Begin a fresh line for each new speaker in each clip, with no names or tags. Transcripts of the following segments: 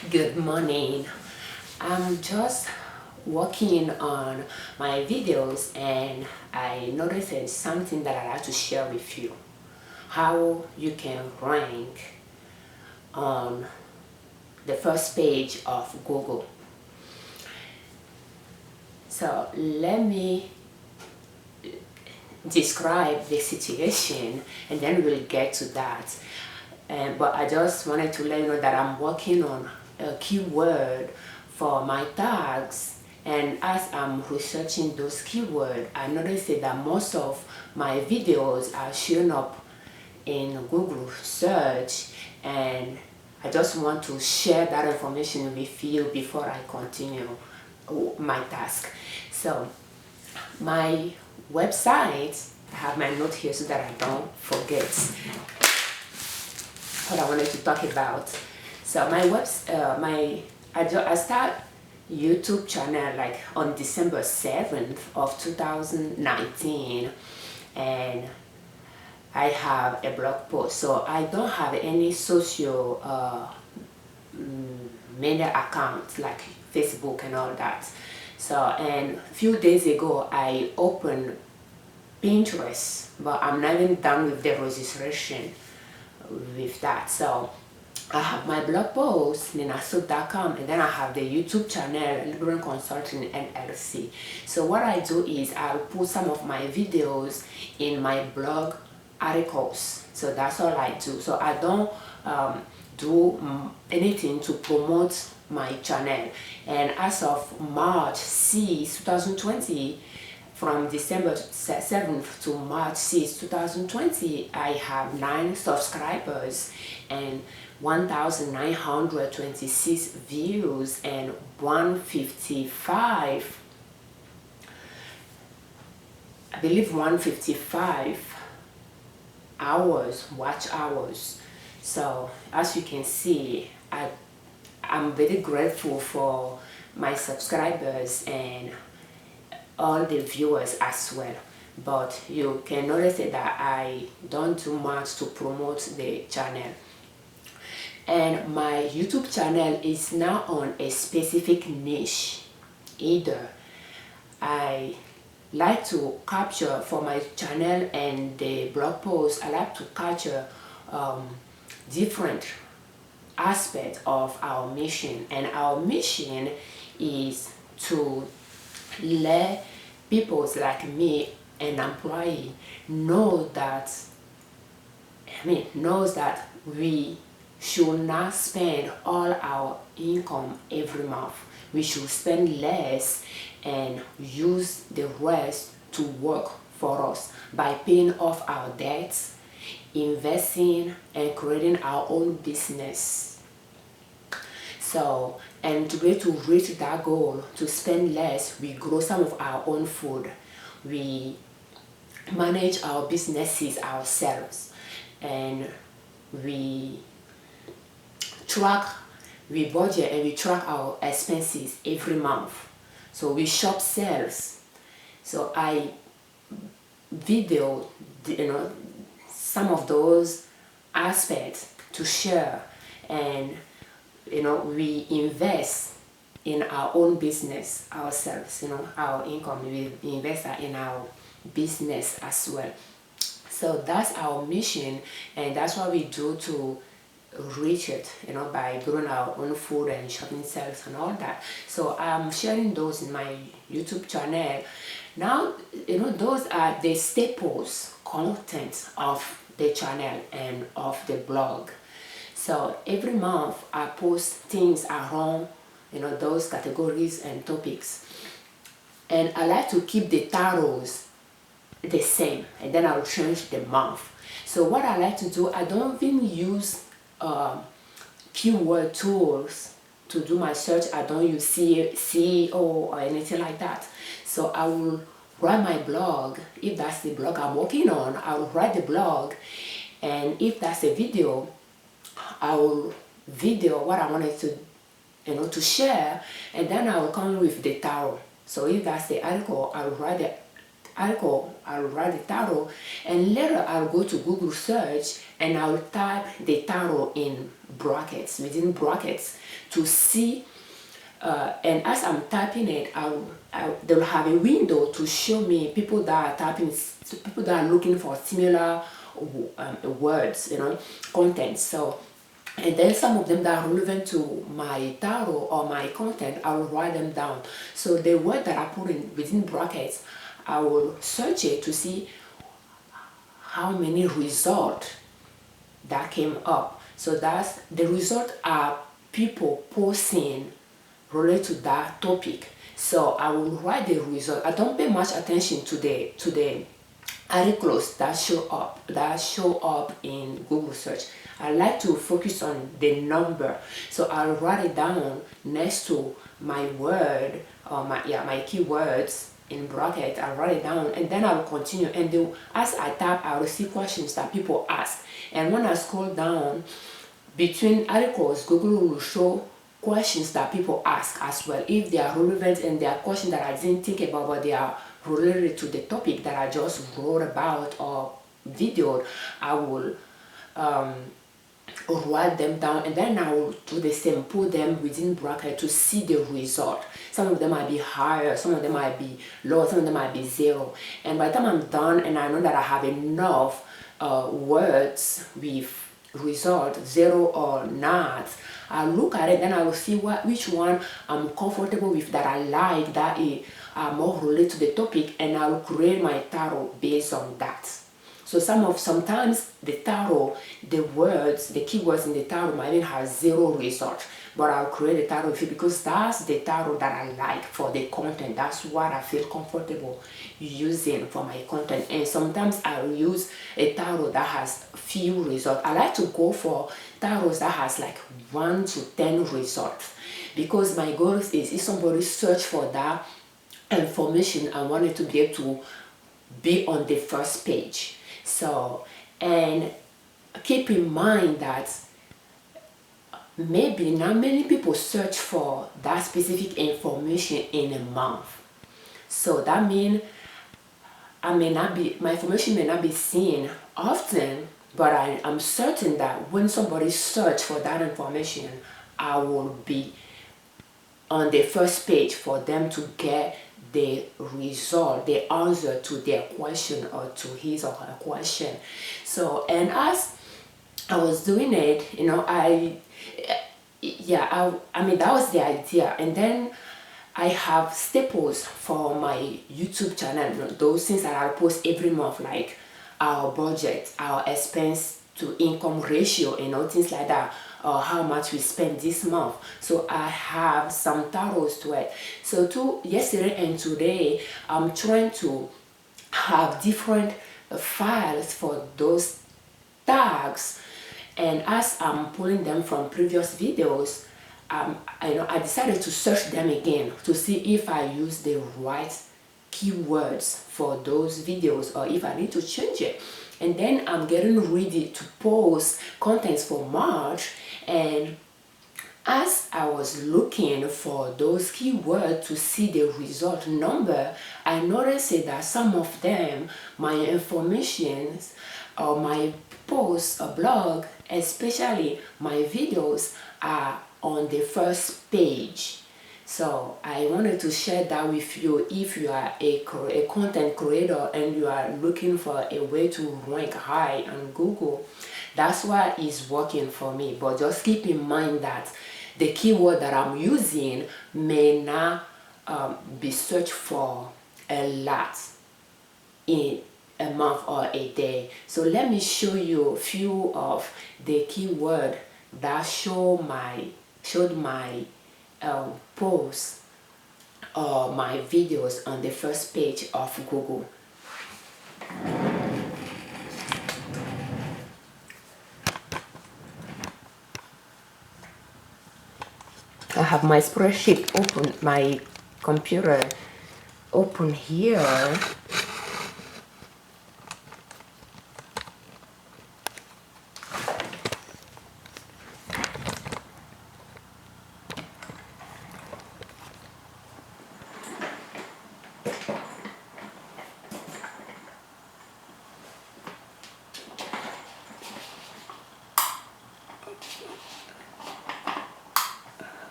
Good morning. I'm just working on my videos and I noticed there's something that I'd like to share with you. How you can rank on the first page of Google. So let me describe the situation and then we'll get to that. But I just wanted to let you know that I'm working on a keyword for my tags, and as I'm researching those keywords, I noticed that most of my videos are showing up in Google search, and I just want to share that information with you before I continue my task. So my website, I have my note here so that I don't forget what I wanted to talk about. So I start YouTube channel like on December 7th of 2019, and I have a blog post. So I don't have any social media accounts like Facebook and all that. So, and a few days ago I opened Pinterest, but I'm not even done with the registration with that. So I have my blog post, ninasoup.com, and then I have the YouTube channel, Liberman Consulting L.L.C. So what I do is I'll put some of my videos in my blog articles. So that's all I do. So I don't do anything to promote my channel. And as of March 6, 2020, from December 7th to March 6, 2020, I have 9 subscribers and 1,926 views and 155, I believe 155 hours, watch hours. So as you can see, I'm very grateful for my subscribers and all the viewers as well, but you can notice that I don't do much to promote the channel. And my YouTube channel is now on a specific niche. Either I like to capture for my channel and the blog post, I like to capture different aspects of our mission, and our mission is to let people like me, an employee, knows that we should not spend all our income every month. We should spend less and use the rest to work for us by paying off our debts, investing, and creating our own business. So, and to be able to reach that goal, to spend less, we grow some of our own food. We manage our businesses ourselves, and we budget and we track our expenses every month. So we shop sales. So I video, some of those aspects to share, and we invest in our own business ourselves. Our income, we invest in our business as well. So that's our mission, and that's what we do to reach it, by growing our own food and shopping sales and all that. So I'm sharing those in my YouTube channel. Now, those are the staples content of the channel and of the blog. So every month I post things around, those categories and topics. And I like to keep the titles the same, and then I'll change the month. So what I like to do, I don't even use keyword tools to do my search. I don't use SEO or anything like that. So I will write my blog. If that's the blog I'm working on, I will write the blog, and if that's a video, I will video what I wanted to to share, and then I will come with the title. So if that's the article, I will write the article, I'll write the title, and later I'll go to Google search and I'll type the title in brackets, within brackets, to see. And as I'm typing it, they'll have a window to show me people that are typing, people that are looking for similar words, content. So, and then some of them that are relevant to my title or my content, I will write them down. So the word that I put in within brackets, I will search it to see how many results that came up. So that's the result are people posting related to that topic. So I will write the result. I don't pay much attention to the articles that show up in Google search. I like to focus on the number. So I'll write it down next to my word or my keywords in bracket. I'll write it down and then I'll continue, and as I type, I will see questions that people ask. And when I scroll down between articles, Google will show questions that people ask as well, if they are relevant and they are questions that I didn't think about, but they are related to the topic that I just wrote about or videoed. I will write them down, and then I will do the same, put them within bracket to see the result. Some of them might be higher, some of them might be lower, some of them might be 0. And by the time I'm done and I know that I have enough words with result 0 or not, I'll look at it, then I will see which one I'm comfortable with, that I like, that is more related to the topic, and I will create my title based on that. So sometimes the title, the words, the keywords in the title might even have 0 result, but I'll create a title because that's the title that I like for the content. That's what I feel comfortable using for my content. And sometimes I'll use a title that has few results. I like to go for titles that has like 1 to 10 results, because my goal is if somebody search for that information, I want it to be able to be on the first page. So, and keep in mind that maybe not many people search for that specific information in a month. So that means my information may not be seen often, but I'm certain that when somebody search for that information, I will be on the first page for them to get the result, the answer to their question or to his or her question. So, and as I was doing it, I mean, that was the idea. And then I have staples for my YouTube channel, those things that I post every month, like our budget, our expense to income ratio, things like that, or how much we spend this month. So I have some titles to it. So yesterday and today, I'm trying to have different files for those tags. And as I'm pulling them from previous videos, I decided to search them again to see if I use the right keywords for those videos or if I need to change it. And then I'm getting ready to post contents for March, and as I was looking for those keywords to see the result number, I noticed that some of them, my information or my posts or blog, especially my videos, are on the first page. So I wanted to share that with you. If you are a content creator and you are looking for a way to rank high on Google, that's what is working for me. But just keep in mind that the keyword that I'm using may not be searched for a lot in a month or a day. So let me show you a few of the keyword that showed my posts or my videos on the first page of Google. I have my spreadsheet open, my computer open here.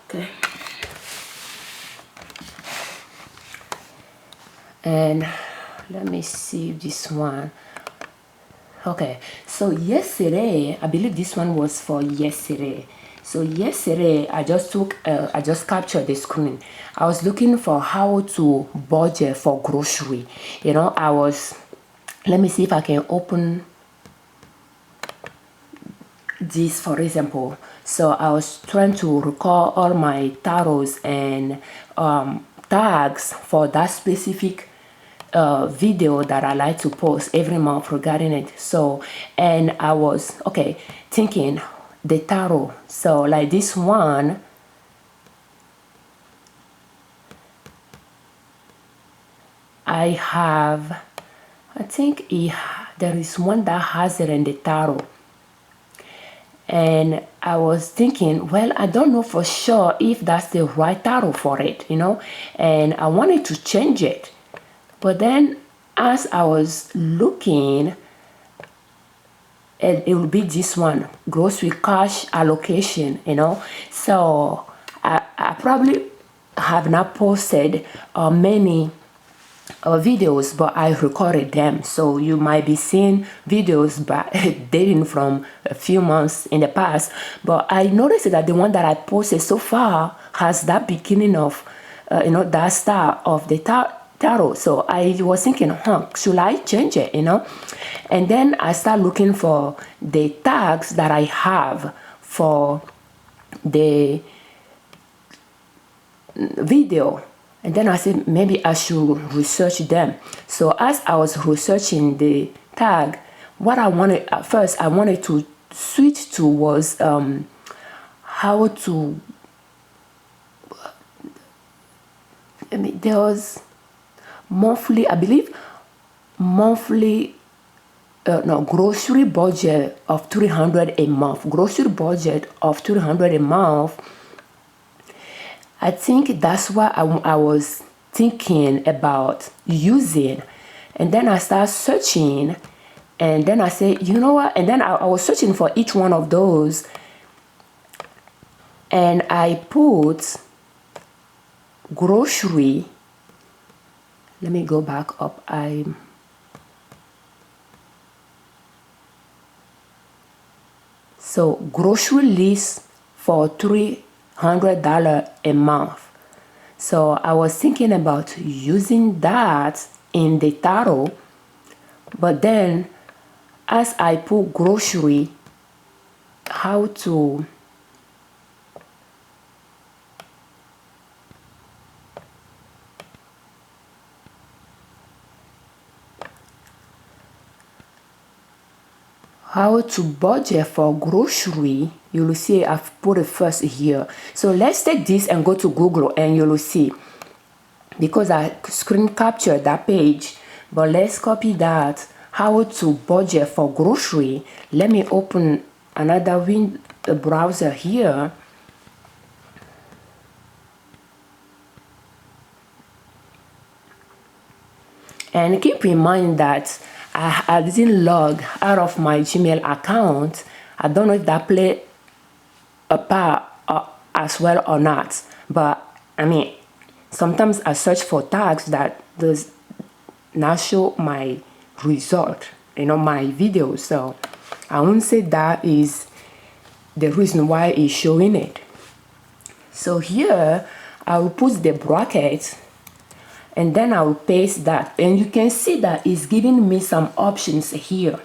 Okay. And let me see this one. Okay, so yesterday, I believe this one was for yesterday. So yesterday, I just captured the screen. I was looking for how to budget for grocery. You know, let me see if I can open this, for example. So I was trying to record all my tarots and tags for that specific video that I like to post every month regarding it. So, and I was thinking the tarot. So like this one, I think there is one that has it in the tarot. And I was thinking, well, I don't know for sure if that's the right tarot for it, you know, and I wanted to change it. But then as I was looking, it will be this one, grocery cash allocation, you know. So I probably have not posted many videos, but I recorded them, so you might be seeing videos but dating from a few months in the past. But I noticed that the one that I posted so far has that beginning of that start of the tarot. So I was thinking, should I change it, you know? And then I start looking for the tags that I have for the video. And then I said, maybe I should research them. So as I was researching the tag, what I wanted at first, I wanted to switch to was how to, there was monthly, I believe, grocery budget of $300 a month. Grocery budget of $300 a month. I think that's what I was thinking about using. And then I started searching, and then I said, you know what? And then I was searching for each one of those, and I put grocery. Let me go back up. So grocery list for $300 a month. So I was thinking about using that in the tarot, but then as I put grocery, how to budget for grocery, you will see I've put it first here. So let's take this and go to Google, and you will see, because I screen captured that page, but let's copy that, how to budget for grocery. Let me open another browser here. And keep in mind that I didn't log out of my Gmail account. I don't know if that played a part as well or not. But I mean, sometimes I search for tags that does not show my result, my videos. So I won't say that is the reason why it's showing it. So here I will put the bracket, and then I will paste that, and you can see that it's giving me some options here.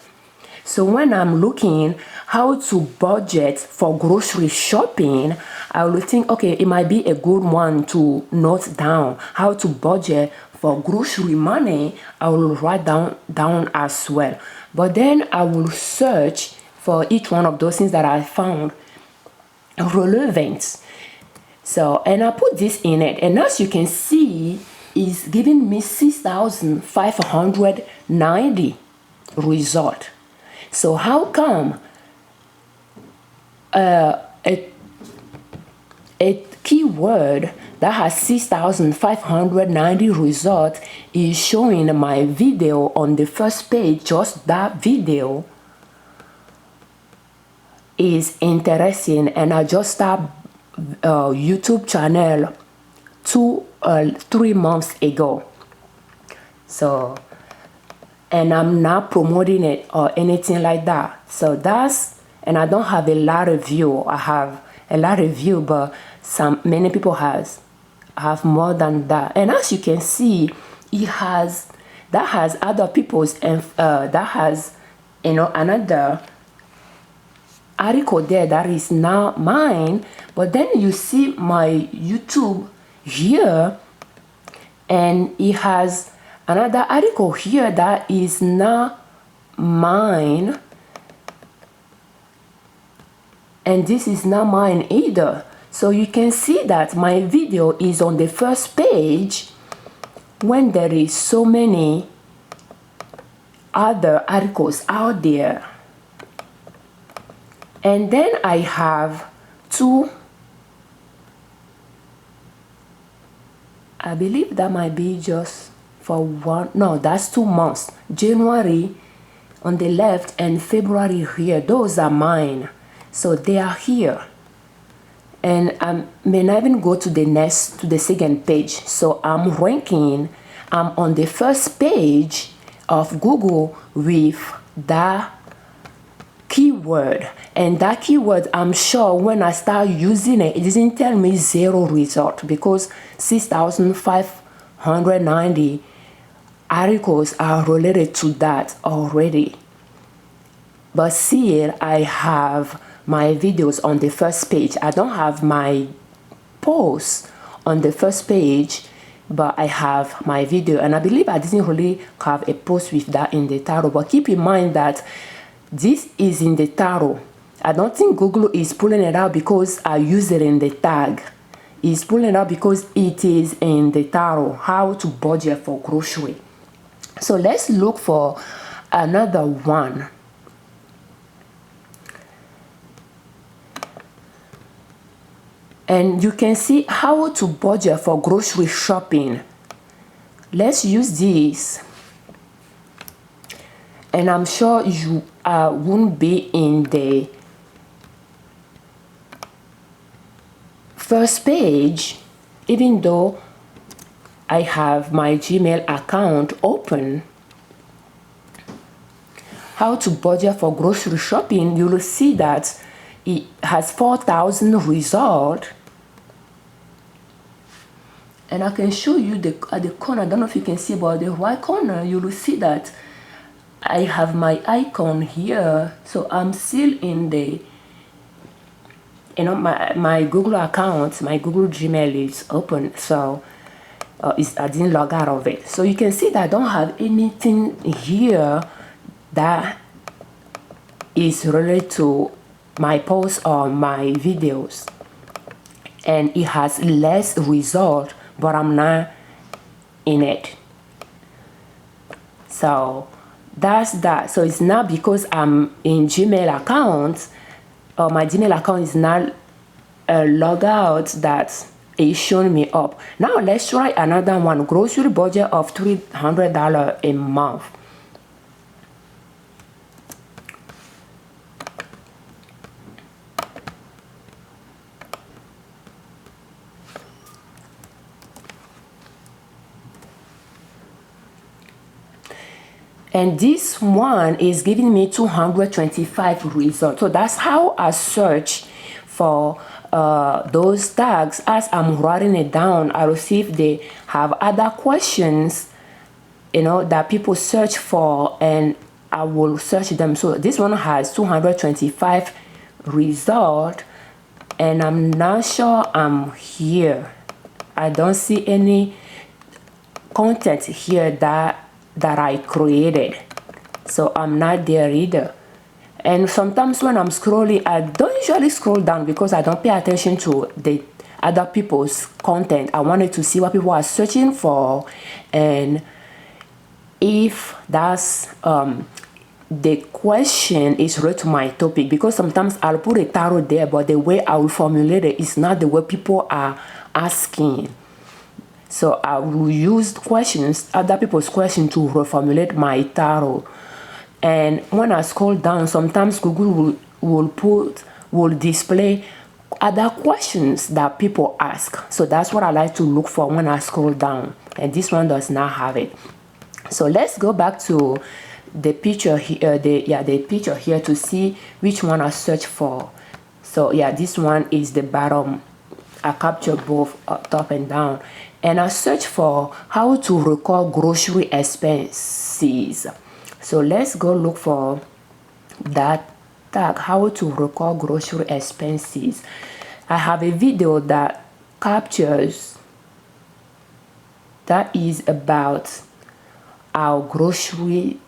So when I'm looking how to budget for grocery shopping, I will think, okay, it might be a good one to note down how to budget for grocery money. I will write down as well. But then I will search for each one of those things that I found relevant. So, and I put this in it, and as you can see, it's giving me 6,590 result. So how come a keyword that has 6,590 result is showing my video on the first page, just that video, is interesting, and I just start YouTube channel 3 months ago. So, and I'm not promoting it or anything like that. So that's, and I don't have a lot of view. I have a lot of view, but many people have more than that. And as you can see, that has other people's, that has, another article there that is not mine. But then you see my YouTube here, and it has another article here that is not mine, and this is not mine either. So you can see that my video is on the first page when there is so many other articles out there. And then I have I believe that might be just for one, no, that's 2 months. January on the left and February here, those are mine. So they are here. And I may not even go to the second page. So I'm ranking, I'm on the first page of Google with that keyword. And that keyword, I'm sure when I start using it, it doesn't tell me 0 result, because 6,590 articles are related to that already. But still, I have my videos on the first page. I don't have my posts on the first page, but I have my video. And I believe I didn't really have a post with that in the title. But keep in mind that this is in the title. I don't think Google is pulling it out because I use it in the tag. It's pulling it out because it is in the title, how to budget for grocery. So let's look for another one. And you can see how to budget for grocery shopping. Let's use this. And I'm sure you won't be in the first page, even though I have my Gmail account open. How to budget for grocery shopping, you will see that it has 4,000 results. And I can show you at the corner, I don't know if you can see, but the right corner, you will see that I have my icon here. So I'm still in the, my Google account, my Google Gmail is open. So I didn't log out of it. So you can see that I don't have anything here that is related to my posts or my videos. And it has less result, but I'm not in it. So that's that. So it's not because I'm in Gmail account or my Gmail account is not logged out that it's showing me up. Now let's try another one. Grocery budget of $300 a month. And this one is giving me 225 results. So that's how I search for those tags. As I'm writing it down, I will see if they have other questions, that people search for, and I will search them. So this one has 225 results, and I'm not sure I'm here. I don't see any content here that I created, so I'm not there either. And sometimes when I'm scrolling, I don't usually scroll down because I don't pay attention to the other people's content. I wanted to see what people are searching for, and if that's the question is related to my topic, because sometimes I'll put a title there, but the way I will formulate it is not the way people are asking. So I will use questions, other people's questions, to reformulate my title. And when I scroll down, sometimes Google will put will display other questions that people ask. So that's what I like to look for when I scroll down, and this one does not have it. So let's go back to the picture here, the picture here, to see which one I search for. So yeah, this one is the bottom. I capture both top and down, and I search for how to record grocery expenses. So let's go look for that tag, how to record grocery expenses. I have a video that captures, that is about our grocery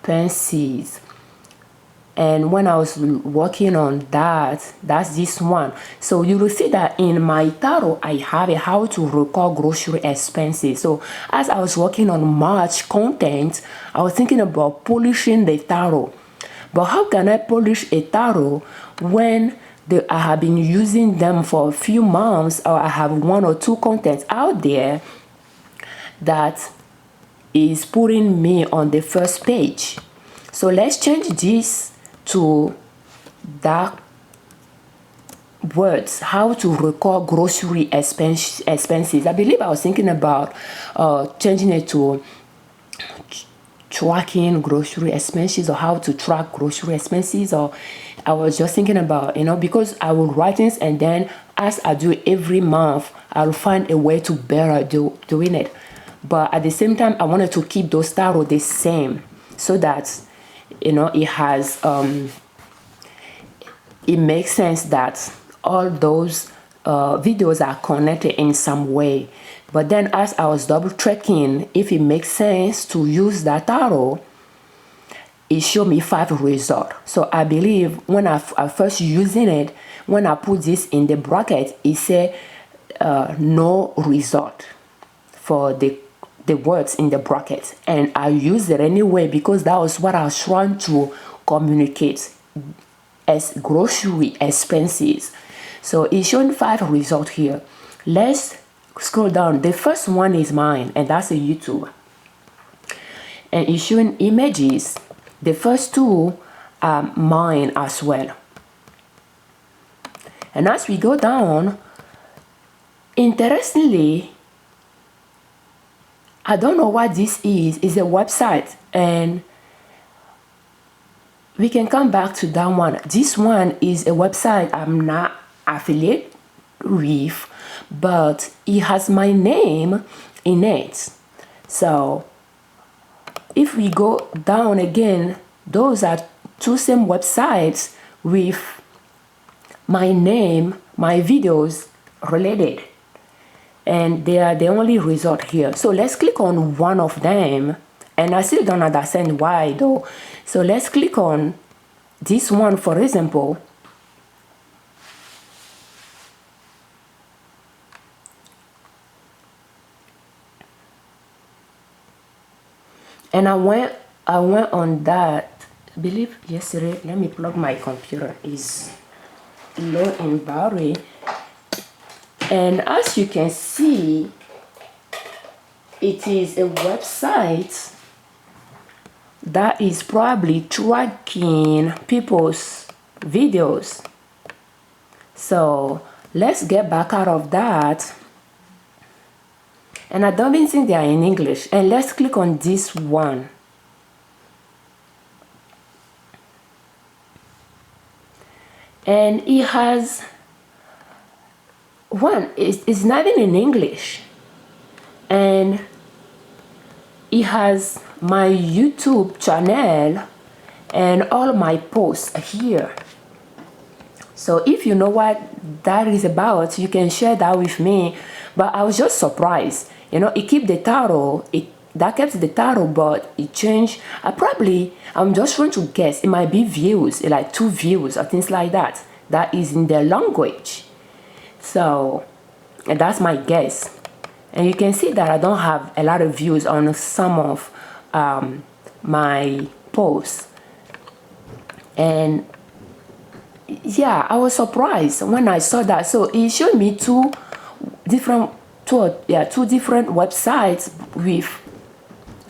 expenses, and when I was working on that, that's this one. So you will see that in my title I have a how to record grocery expenses. So as I was working on March content, I was thinking about polishing the title. But how can I polish a title when I have been using them for a few months, or I have one or two contents out there that is putting me on the first page? So let's change this to dark words, how to record grocery expenses. I believe I was thinking about changing it to tracking grocery expenses, or how to track grocery expenses. Or I was just thinking about, because I will write things, and then as I do every month, I'll find a way to better doing it. But at the same time, I wanted to keep those titles the same, so that it has it makes sense that all those videos are connected in some way. But then as I was double checking if it makes sense to use that title, it showed me 5 results. So I believe when I first using it, when I put this in the bracket, it said no result for the words in the bracket, and I used it anyway because that was what I was trying to communicate as grocery expenses. So it's showing 5 results here. Let's scroll down. The first one is mine, and that's a YouTube, and it's showing images. The first 2 are mine as well. And as we go down, interestingly, I don't know what this is. It's a website, and we can come back to that one. This one is a website I'm not affiliated with, but it has my name in it. So if we go down again, those are 2 same websites with my name, my videos related, and they are the only result here. So let's click on one of them, and I still don't understand why though. So let's click on this one, for example. And I went on that, I believe yesterday. Let me plug my computer, is low in battery. And as you can see, it is a website that is probably tracking people's videos. So let's get back out of that. And I don't even think they are in English. And let's click on this one. And it has one, it's not even in English, and it has my YouTube channel and all my posts here. So if you know what that is about, you can share that with me. But I was just surprised, it kept the title, that kept the title, but it changed. I'm just trying to guess, it might be views, like 2 views or things like that is in their language. So that's my guess. And you can see that I don't have a lot of views on some of my posts. And yeah, I was surprised when I saw that. So it showed me 2 different websites with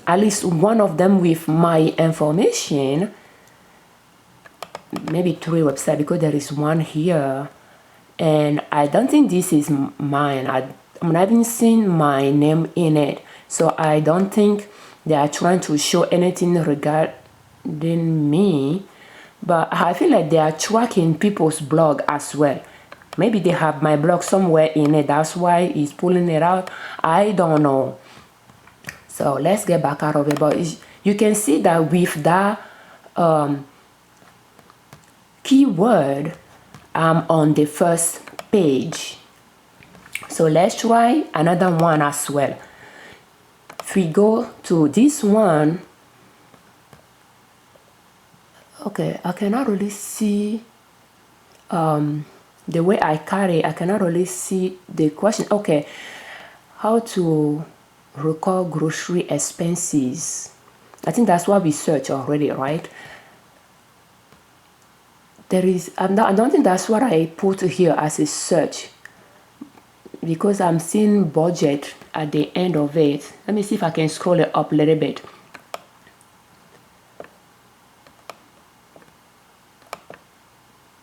at least one of them with my information, maybe 3 websites, because there is one here, and I don't think this is mine. I'm not even seeing my name in it, so I don't think they are trying to show anything regarding me. But I feel like they are tracking people's blog as well. Maybe they have my blog somewhere in it, that's why it's pulling it out. I don't know. So let's get back out of it. But you can see that with that keyword, I'm on the first page. So let's try another one as well. If we go to this one, okay, I cannot really see the way I carry. I cannot really see the question. Okay, how to record grocery expenses. I think that's what we searched already, right? There is, I don't think that's what I put here as a search, because I'm seeing budget at the end of it. Let me see if I can scroll it up a little bit.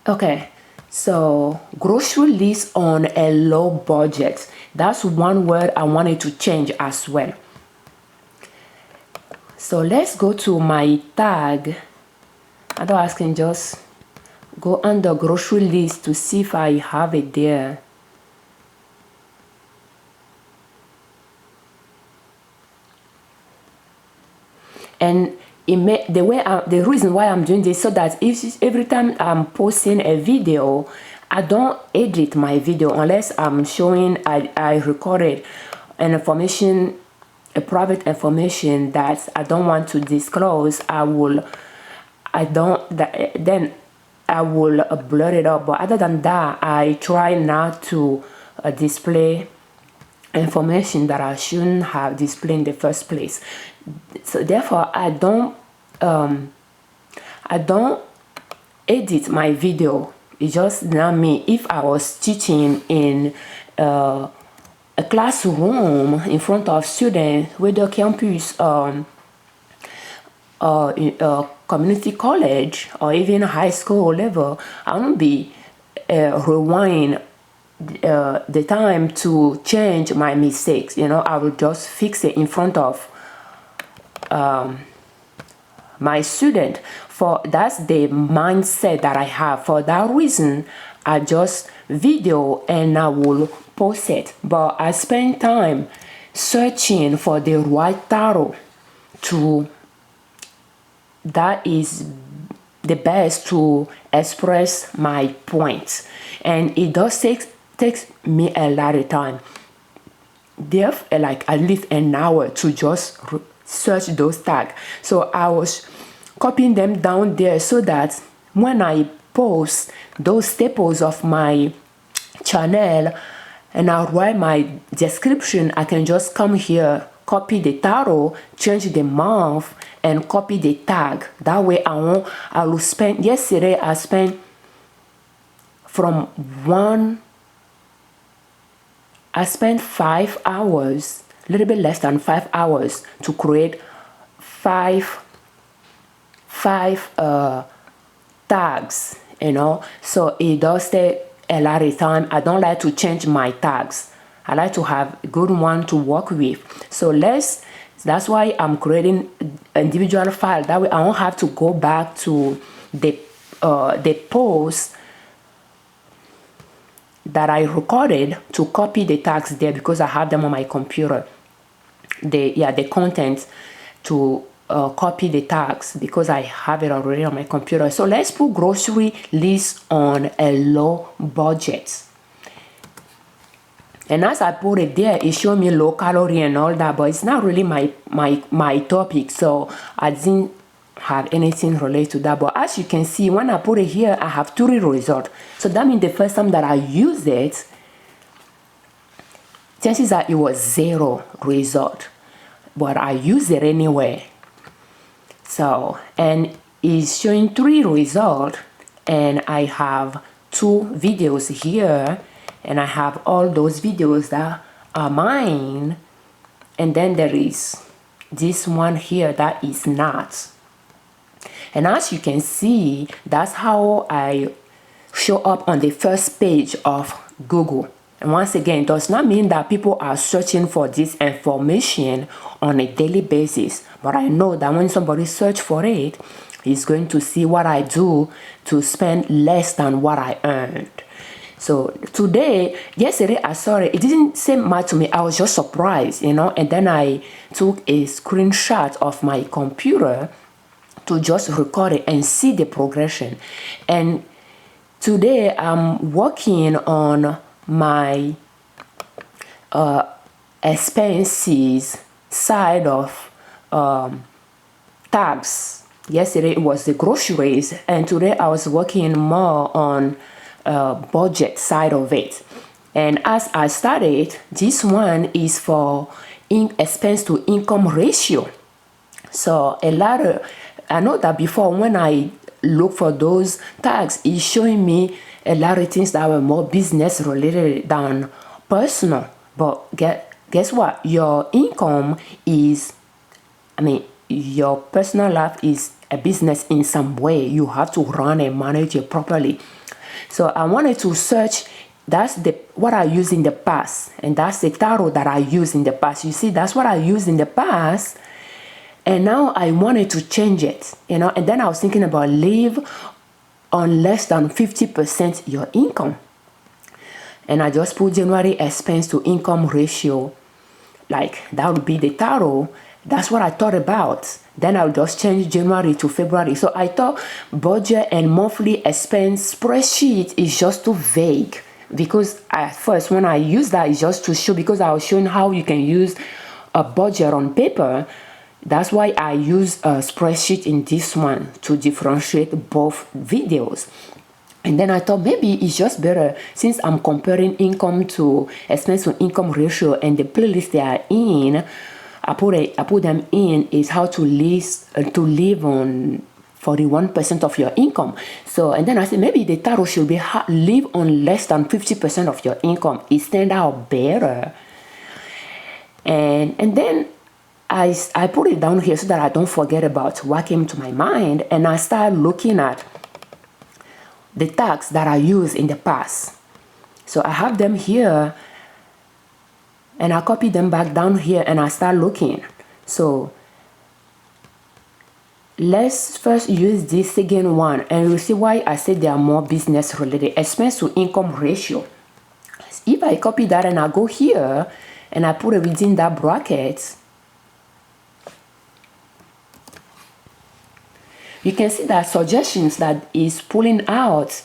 Okay, so grocery list on a low budget. That's one word I wanted to change as well. So let's go to my tag. Otherwise, I can just go under grocery list to see if I have it there. And the reason why I'm doing this, so that if every time I'm posting a video, I don't edit my video unless I'm showing I recorded an information, a private information that I don't want to disclose. Then I will blur it up. But other than that, I try not to display information that I shouldn't have displayed in the first place. So therefore, I don't edit my video. It's just not me. If I was teaching in a classroom in front of students with the campus, in community college, or even high school level, I won't be rewind the time to change my mistakes. I will just fix it in front of my student. That's the mindset that I have. For that reason, I just video and I will post it. But I spend time searching for the right title that is the best to express my points. And it does takes me a lot of time. There's like at least an hour to just search those tags. So I was copying them down there so that when I post those staples of my channel and I write my description, I can just come here, copy the title, change the month, and copy the tag. That way I will spend, yesterday I spent I spent 5 hours, a little bit less than 5 hours, to create five tags, so it does take a lot of time. I don't like to change my tags. I like to have a good one to work with. So that's why I'm creating individual file. That way I don't have to go back to the post that I recorded to copy the tags there, because I have them on my computer. The content to copy the tags, because I have it already on my computer. So let's put grocery list on a low budget. And as I put it there, it showed me low calorie and all that, but it's not really my topic, so I didn't have anything related to that. But as you can see, when I put it here, I have 3 results. So that means the first time that I used it, chances are it was 0 result, but I used it anyway. So, and it's showing 3 results, and I have 2 videos here, and I have all those videos that are mine, and then there is this one here that is not. And as you can see, that's how I show up on the first page of Google. And once again, it does not mean that people are searching for this information on a daily basis, but I know that when somebody search for it, he's going to see what I do to spend less than what I earned. So today, yesterday I saw it. It didn't seem much to me. I was just surprised, and then I took a screenshot of my computer to just record it and see the progression. And today I'm working on my expenses side of tax. Yesterday it was the groceries, and today I was working more on budget side of it. And as I started, this one is for expense to income ratio. So I know that before when I look for those tags, it's showing me a lot of things that were more business related than personal. But guess what? Your income is, your personal life is a business in some way. You have to run and manage it properly. So I wanted to search, that's what I used in the past, and that's the tarot that I used in the past. You see, that's what I used in the past, and now I wanted to change it, and then I was thinking about live on less than 50% your income. And I just put January expense to income ratio, like that would be the tarot. That's what I thought about. Then I'll just change January to February. So I thought budget and monthly expense spreadsheet is just too vague, because at first when I use that, it's just to show, because I was showing how you can use a budget on paper. That's why I use a spreadsheet in this one to differentiate both videos. And then I thought maybe it's just better, since I'm comparing income to expense to income ratio, and the playlist they are in, I put them in is how to live on 41% of your income. So, and then I said maybe the tarot should be live on less than 50% of your income. It stand out better. And then I put it down here so that I don't forget about what came to my mind, and I started looking at the tags that I used in the past. So I have them here, and I copy them back down here, and I start looking. So let's first use this second one, and you'll see why I said they are more business related. Expense to income ratio. If I copy that and I go here and I put it within that bracket, you can see that suggestions that is pulling out,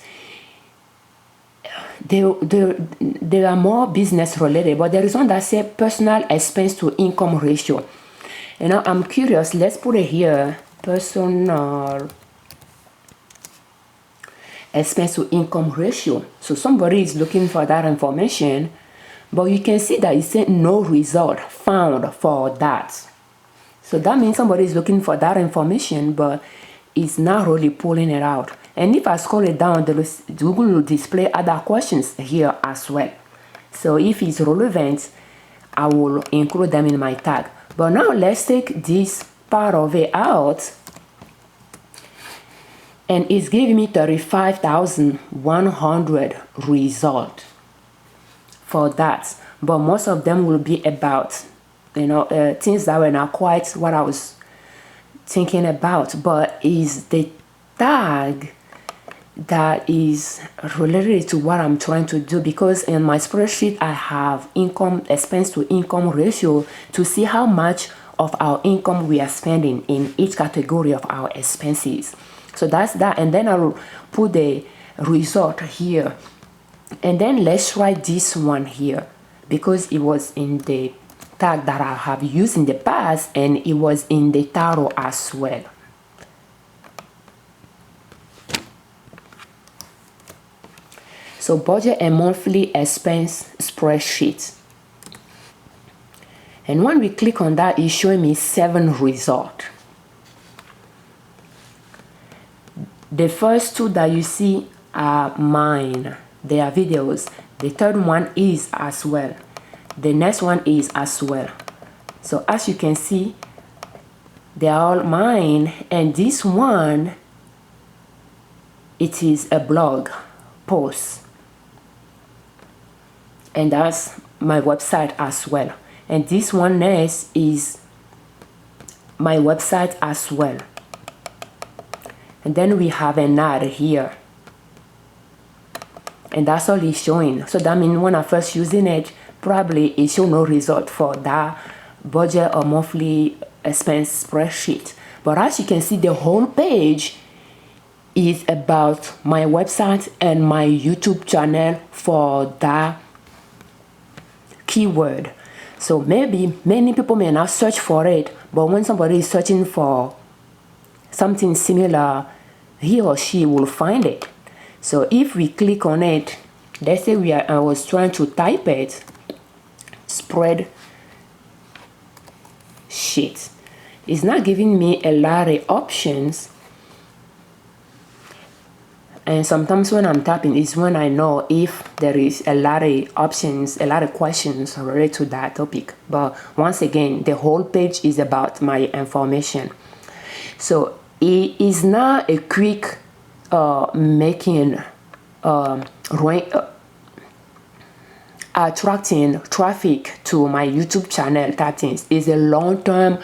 they are more business related, but there is one that says personal expense to income ratio. And now I'm curious, let's put it here, personal expense to income ratio. So somebody is looking for that information, but you can see that it said no result found for that. So that means somebody is looking for that information, but it's not really pulling it out. And if I scroll it down, Google will display other questions here as well. So if it's relevant, I will include them in my tag. But now let's take this part of it out, and it's giving me 35,100 result for that. But most of them will be about things that were not quite what I was thinking about, but is the tag that is related to what I'm trying to do, because in my spreadsheet I have income expense to income ratio to see how much of our income we are spending in each category of our expenses. So that's that, and then I will put the result here, and then let's try this one here, because it was in the tag that I have used in the past, and it was in the tarot as well. So budget and monthly expense spreadsheet, and when we click on that, it's showing me 7 results. The first 2 that you see are mine, they are videos. The third one is as well. The next one is as well. So as you can see, they are all mine, and this one it is a blog post, and that's my website as well. And this one next is my website as well. And then we have an ad here, and that's all it's showing. So that means when I first using it, probably it show no result for that budget or monthly expense spreadsheet. But as you can see, the whole page is about my website and my YouTube channel for that keyword. So maybe many people may not search for it, but when somebody is searching for something similar, he or she will find it. So if we click on it, let's say I was trying to type it, spread sheet. It's not giving me a lot of options. And sometimes when I'm tapping is when I know if there is a lot of options, a lot of questions related to that topic. But once again, the whole page is about my information. So it is not a quick making attracting traffic to my YouTube channel type things. Is a long-term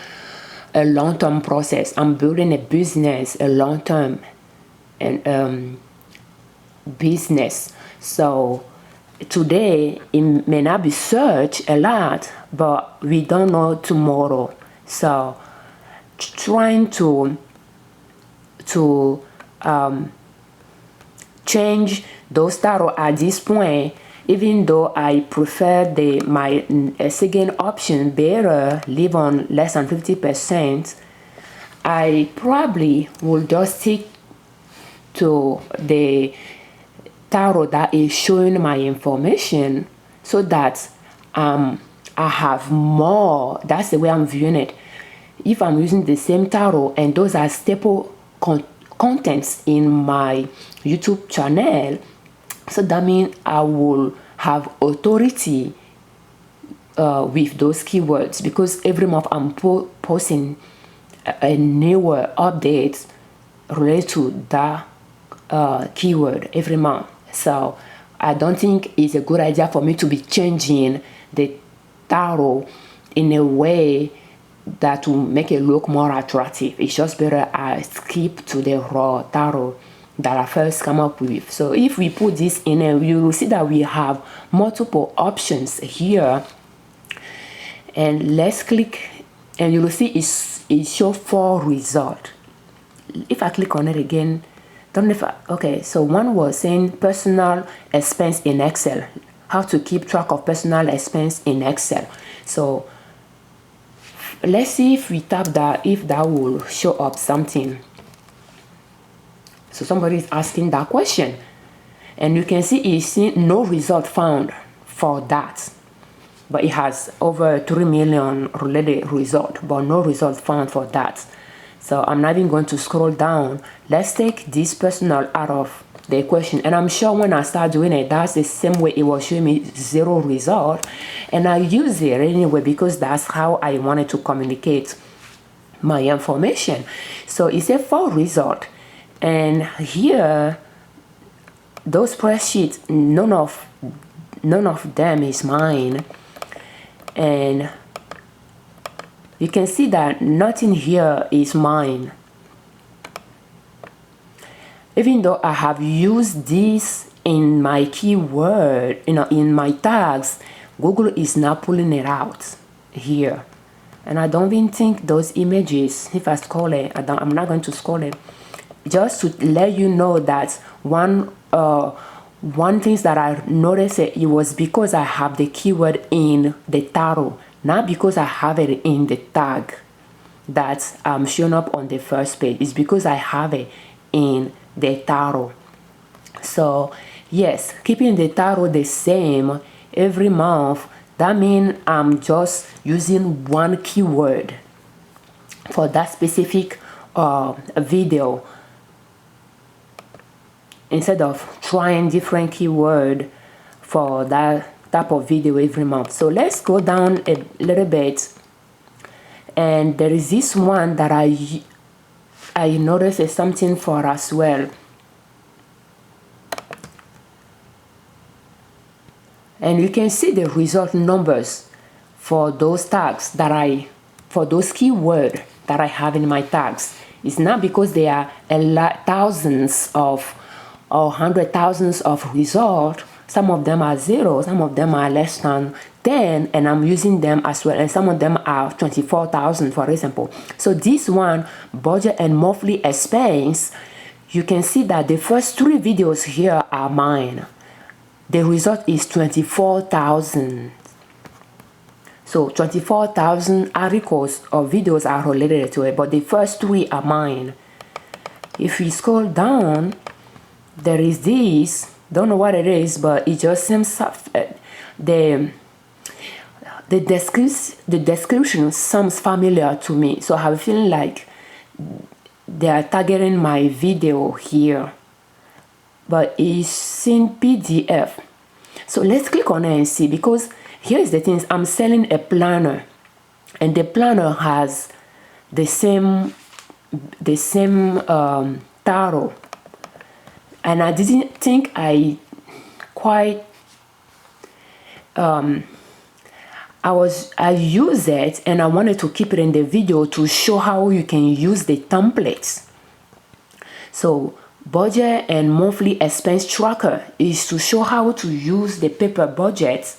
process. I'm building a business, a long-term and business. So today it may not be searched a lot, but we don't know tomorrow. So trying to change those title at this point, even though I prefer my second option better, live on less than 50%, I probably will just stick to the title that is showing my information, so that I have more. That's the way I'm viewing it. If I'm using the same title and those are staple contents in my YouTube channel, so that means I will have authority with those keywords, because every month I'm posting a newer update related to that keyword every month. So I don't think it's a good idea for me to be changing the title in a way that will make it look more attractive. It's just better I skip to the raw title that I first come up with. So if we put this in, you will see that we have multiple options here. And let's click, and you will see it shows 4 results. If I click on it again, okay, so one was saying personal expense in Excel, how to keep track of personal expense in Excel. So let's see if we tap that, if that will show up something. So somebody is asking that question, and you can see it's no result found for that, but it has over 3 million related result, but no result found for that. So I'm not even going to scroll down. Let's take this personal out of the equation, and I'm sure when I start doing it, that's the same way it was showing me 0 result, and I use it anyway because that's how I wanted to communicate my information. So it's a 4 result, and here those spreadsheets, none of them is mine, and you can see that nothing here is mine. Even though I have used this in my keyword, in my tags, Google is not pulling it out here. And I don't even think those images, if I scroll it, I'm not going to scroll it, just to let you know that one thing that I noticed, it was because I have the keyword in the title, not because I have it in the tag that's showing up on the first page. It's because I have it in the title. So yes, keeping the title the same every month, that means I'm just using one keyword for that specific video, instead of trying different keyword for that type of video every month. So let's go down a little bit, and there is this one that I noticed is something for as well. and you can see the result numbers for those tags for those keywords that I have in my tags. It's not because there are thousands of or hundred thousands of results. Some of them are 0, some of them are less than 10, and I'm using them as well, and some of them are 24,000, for example. So this one, budget and monthly expense, you can see that the first 3 videos here are mine. The result is 24,000. So 24,000 articles or videos are related to it, but the first 3 are mine. If we scroll down, there is this, don't know what it is, but it just seems the description sounds familiar to me, so I have a feeling like they are targeting my video here, but it's in PDF. So let's click on it and see, because here's the thing, I'm selling a planner, and the planner has the same title, and I didn't think I quite I use it, and I wanted to keep it in the video to show how you can use the templates. So budget and monthly expense tracker is to show how to use the paper budget,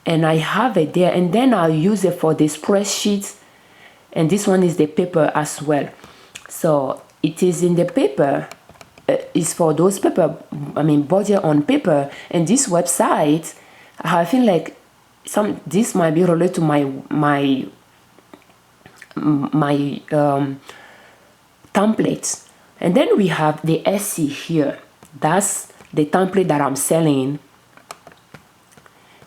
and I have it there, and then I'll use it for the spreadsheet, and this one is the paper as well. So it is in the paper, is for those paper, budget on paper. And this website, I feel like this might be related to my templates. And then we have the L.L.C here. That's the template that I'm selling.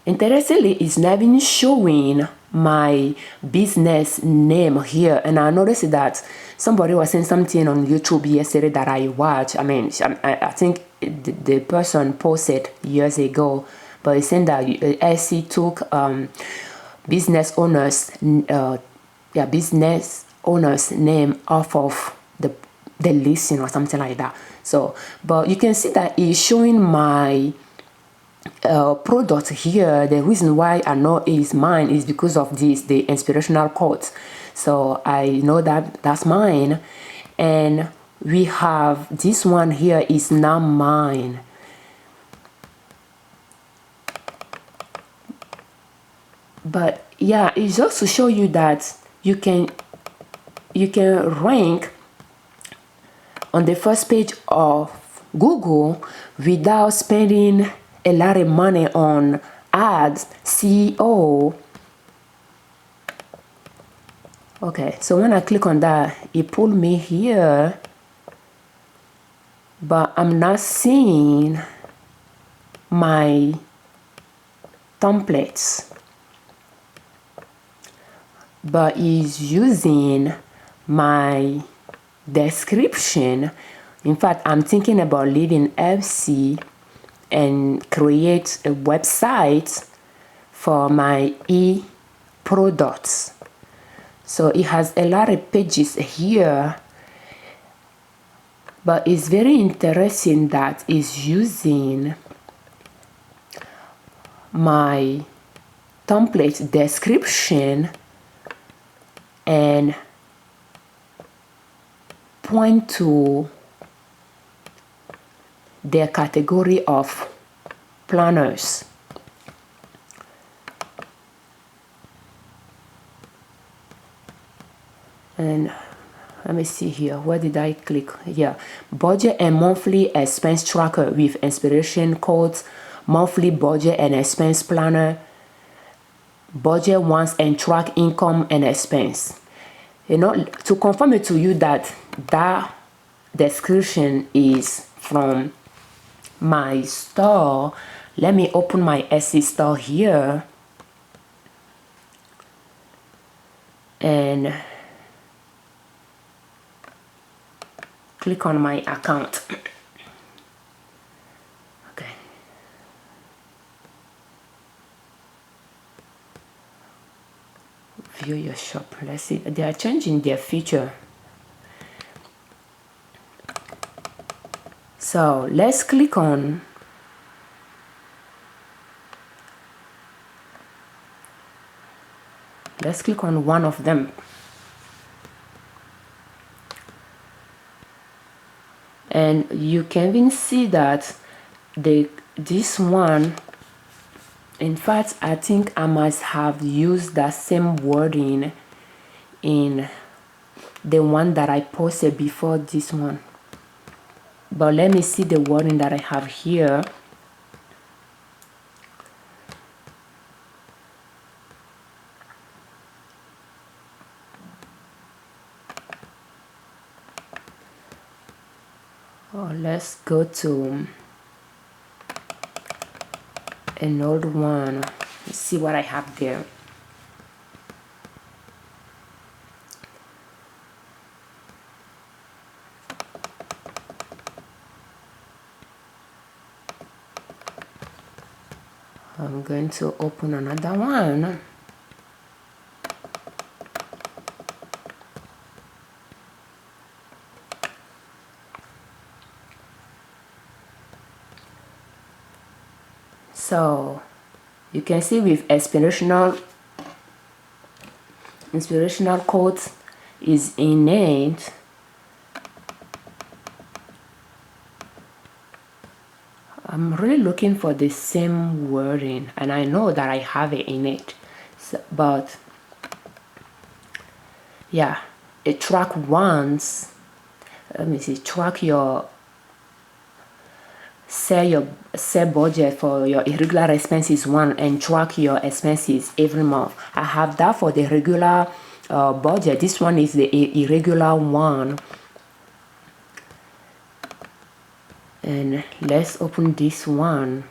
Interestingly, it's not even showing my business name here, and I noticed that somebody was saying something on YouTube yesterday that I watched. I think the person posted years ago, but it's saying that L.L.C took business owners name off of the listing or something like that. So, but you can see that it's showing my product here. The reason why I know it's mine is because of the inspirational quotes. So I know that that's mine, and we have this one here is not mine. But yeah, it's just to show you that you can rank on the first page of Google without spending a lot of money on ads, SEO. Okay, so when I click on that, it pulled me here, but I'm not seeing my templates, but it's using my description. In fact, I'm thinking about leaving L.L.C and create a website for my e-products. So it has a lot of pages here, but it's very interesting that it's using my template description and point to their category of planners. And let me see here, where did I click? Yeah, budget and monthly expense tracker with inspiration quotes, monthly budget and expense planner, budget once and track income and expense. You know, to confirm it to you that that description is from my store, let me open my Etsy store here and click on my account. Okay. View your shop. Let's see. They are changing their feature. So let's click on Let's click on one of them. And you can even see that this one, in fact, I think I must have used that same wording in the one that I posted before this one. But let me see the wording that I have here. Oh, let's go to an old one. Let's see what I have there. I'm going to open another one. So you can see with inspirational quotes is innate. I'm really looking for the same wording, and I know that I have it in it. So, but yeah, a track once. Let me see. Track your set budget for your irregular expenses one, and track your expenses every month. I have that for the regular budget. This one is the irregular one. And let's open this one.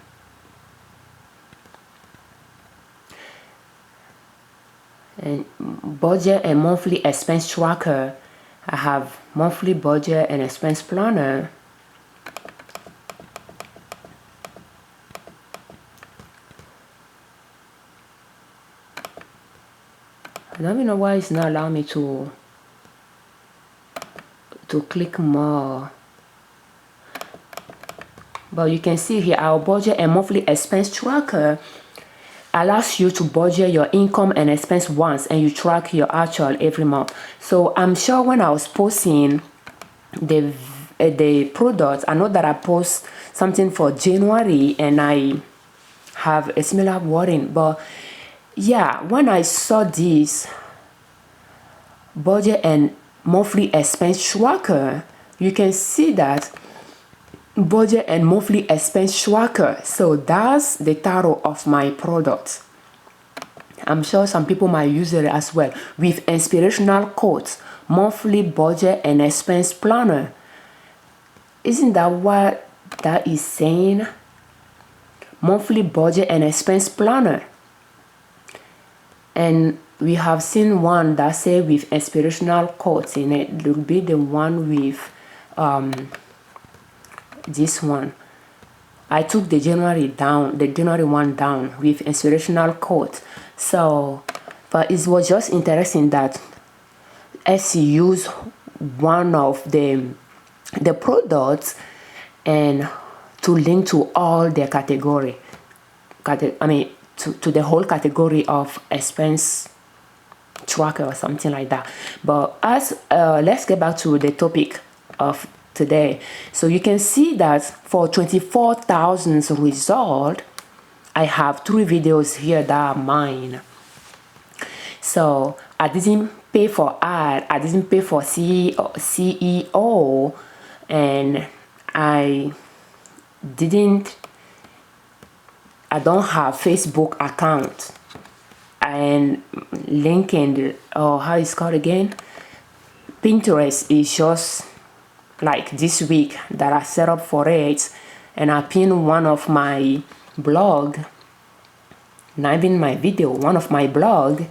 And budget and monthly expense tracker. I have monthly budget and expense planner. I don't even know why it's not allowing me to click more. But you can see here our budget and monthly expense tracker allows you to budget your income and expense once, and you track your actual every month. So I'm sure when I was posting the products, I know that I post something for January and I have a similar wording. But yeah, when I saw this budget and monthly expense tracker, you can see that budget and monthly expense tracker. So that's the title of my product. I'm sure some people might use it as well. With inspirational quotes, monthly budget and expense planner. Isn't that what that is saying? Monthly budget and expense planner. And we have seen one that say with inspirational quotes in it. It will be the one with this one. I took the January one down with inspirational quote. So, but it was just interesting that L.L.C used one of the products and to link to all their category. I mean, to the whole category of expense tracker or something like that. But as let's get back to the topic of today. So you can see that for 24,000 result, I have 3 videos here that are mine. So I didn't pay for ad, I didn't pay for CEO, and I don't have Facebook account, and LinkedIn, or how it's called again, Pinterest is just like this week that I set up for it, and I pinned one of my blog, not even my video, one of my blog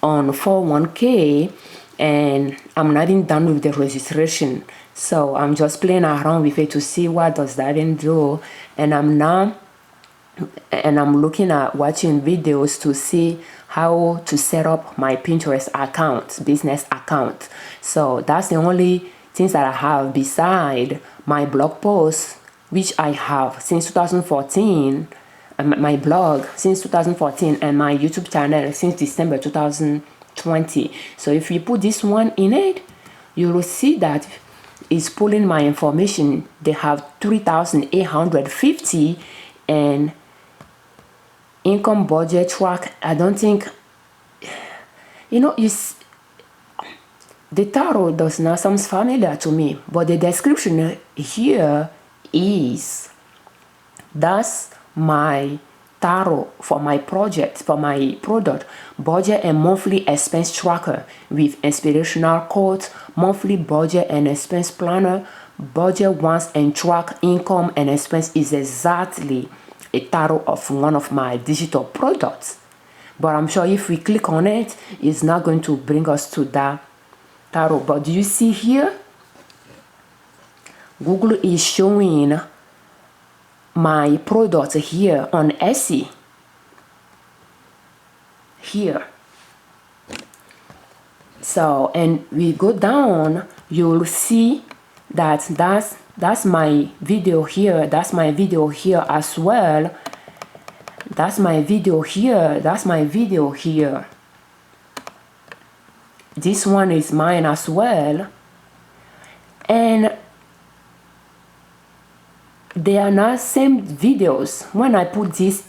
on 401k, and I'm not even done with the registration. So I'm just playing around with it to see what does that even do, and I'm looking at watching videos to see how to set up my Pinterest account, business account. So that's the only things that I have beside my blog posts, which I have since 2014. my blog since 2014 and my YouTube channel since December 2020. So if you put this one in it, you will see that it's pulling my information. They have 3,850 and income budget track. I don't think, you know, the title does not sound familiar to me, but the description here is, that's my title for my project, for my product: budget and monthly expense tracker with inspirational quotes, monthly budget and expense planner. Budget once and track income and expense is exactly a title of one of my digital products. But I'm sure if we click on it, it's not going to bring us to that title. But do you see here? Google is showing my product here on Etsy. Here. So, and we go down, you'll see that that's my video here. That's my video here as well. That's my video here. That's my video here. This one is mine as well. And they are not same videos. When I put this